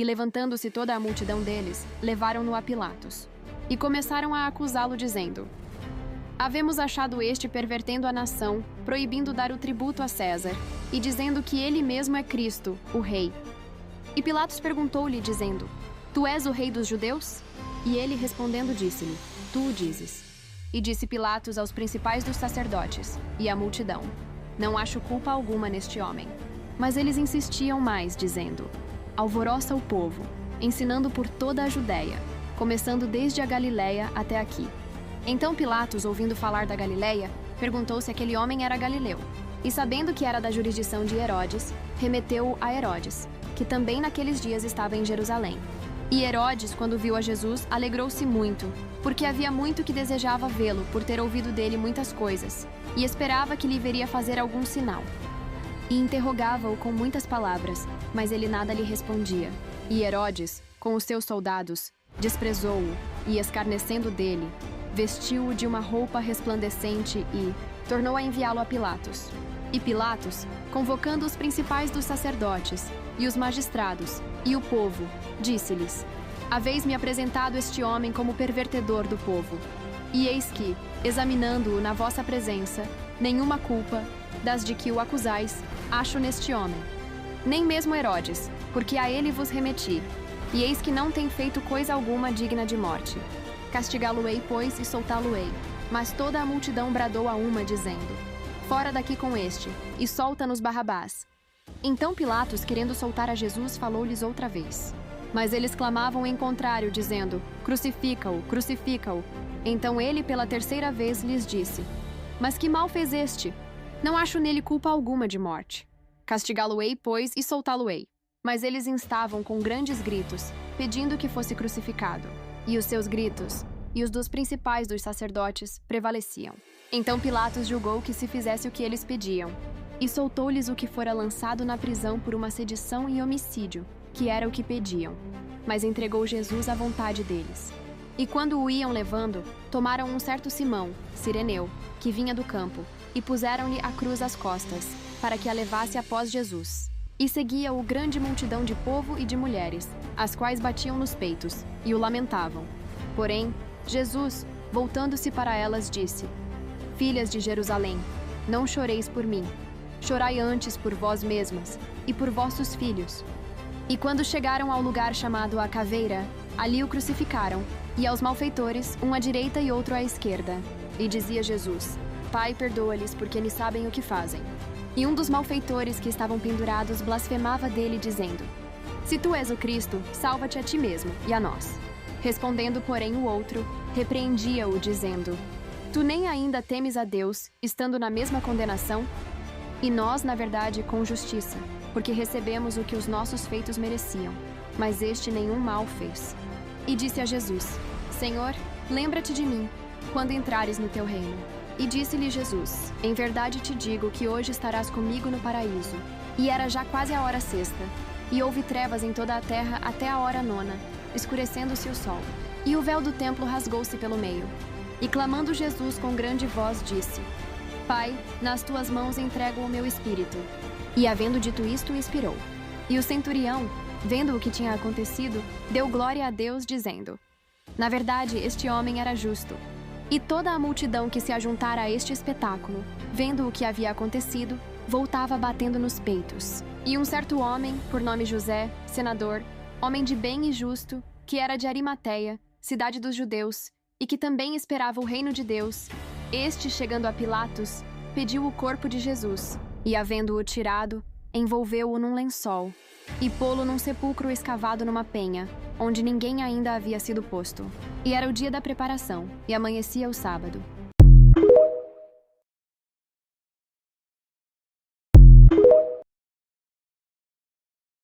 E levantando-se toda a multidão deles, levaram-no a Pilatos. E começaram a acusá-lo, dizendo: Havemos achado este pervertendo a nação, proibindo dar o tributo a César, e dizendo que ele mesmo é Cristo, o rei. E Pilatos perguntou-lhe, dizendo: Tu és o rei dos judeus? E ele respondendo disse-lhe: Tu o dizes. E disse Pilatos aos principais dos sacerdotes e à multidão: Não acho culpa alguma neste homem. Mas eles insistiam mais, dizendo: Alvoroça o povo, ensinando por toda a Judéia, começando desde a Galiléia até aqui. Então Pilatos, ouvindo falar da Galiléia, perguntou se aquele homem era galileu. E sabendo que era da jurisdição de Herodes, remeteu-o a Herodes, que também naqueles dias estava em Jerusalém. E Herodes, quando viu a Jesus, alegrou-se muito, porque havia muito que desejava vê-lo, por ter ouvido dele muitas coisas, e esperava que lhe veria fazer algum sinal. E interrogava-o com muitas palavras, mas ele nada lhe respondia. E Herodes, com os seus soldados, desprezou-o, e escarnecendo dele, vestiu-o de uma roupa resplandecente e tornou a enviá-lo a Pilatos. E Pilatos, convocando os principais dos sacerdotes, e os magistrados, e o povo, disse-lhes: Haveis-me apresentado este homem como pervertedor do povo. E eis que, examinando-o na vossa presença, nenhuma culpa, das de que o acusais, acho neste homem. Nem mesmo Herodes, porque a ele vos remeti. E eis que não tem feito coisa alguma digna de morte. Castigá-lo-ei, pois, e soltá-lo-ei. Mas toda a multidão bradou a uma, dizendo: Fora daqui com este, e solta-nos Barrabás. Então Pilatos, querendo soltar a Jesus, falou-lhes outra vez. Mas eles clamavam em contrário, dizendo: Crucifica-o, crucifica-o. Então ele, pela terceira vez, lhes disse: Mas que mal fez este? Não acho nele culpa alguma de morte. Castigá-lo-ei, pois, e soltá-lo-ei. Mas eles instavam com grandes gritos, pedindo que fosse crucificado. E os seus gritos, e os dos principais dos sacerdotes, prevaleciam. Então Pilatos julgou que se fizesse o que eles pediam, e soltou-lhes o que fora lançado na prisão por uma sedição e homicídio, que era o que pediam. Mas entregou Jesus à vontade deles. E quando o iam levando, tomaram um certo Simão, Cireneu, que vinha do campo, e puseram-lhe a cruz às costas, para que a levasse após Jesus. E seguia-o grande multidão de povo e de mulheres, as quais batiam nos peitos, e o lamentavam. Porém, Jesus, voltando-se para elas, disse: Filhas de Jerusalém, não choreis por mim. Chorai antes por vós mesmas, e por vossos filhos. E quando chegaram ao lugar chamado a Caveira, ali o crucificaram, e aos malfeitores, um à direita e outro à esquerda. E dizia Jesus: Pai, perdoa-lhes, porque nem sabem o que fazem. E um dos malfeitores que estavam pendurados blasfemava dele, dizendo: Se tu és o Cristo, salva-te a ti mesmo e a nós. Respondendo, porém, o outro, repreendia-o, dizendo: Tu nem ainda temes a Deus, estando na mesma condenação? E nós, na verdade, com justiça, porque recebemos o que os nossos feitos mereciam, mas este nenhum mal fez. E disse a Jesus: Senhor, lembra-te de mim, quando entrares no teu reino. E disse-lhe Jesus: Em verdade te digo que hoje estarás comigo no paraíso. E era já quase a hora sexta, e houve trevas em toda a terra até a hora nona, escurecendo-se o sol. E o véu do templo rasgou-se pelo meio. E clamando Jesus com grande voz, disse: Pai, nas tuas mãos entrego o meu espírito. E havendo dito isto, expirou. E o centurião, vendo o que tinha acontecido, deu glória a Deus, dizendo: Na verdade, este homem era justo. E toda a multidão que se ajuntara a este espetáculo, vendo o que havia acontecido, voltava batendo nos peitos. E um certo homem, por nome José, senador, homem de bem e justo, que era de Arimateia, cidade dos judeus, e que também esperava o reino de Deus, este, chegando a Pilatos, pediu o corpo de Jesus, e havendo-o tirado, envolveu-o num lençol, e pô-lo num sepulcro escavado numa penha, onde ninguém ainda havia sido posto. E era o dia da preparação, e amanhecia o sábado.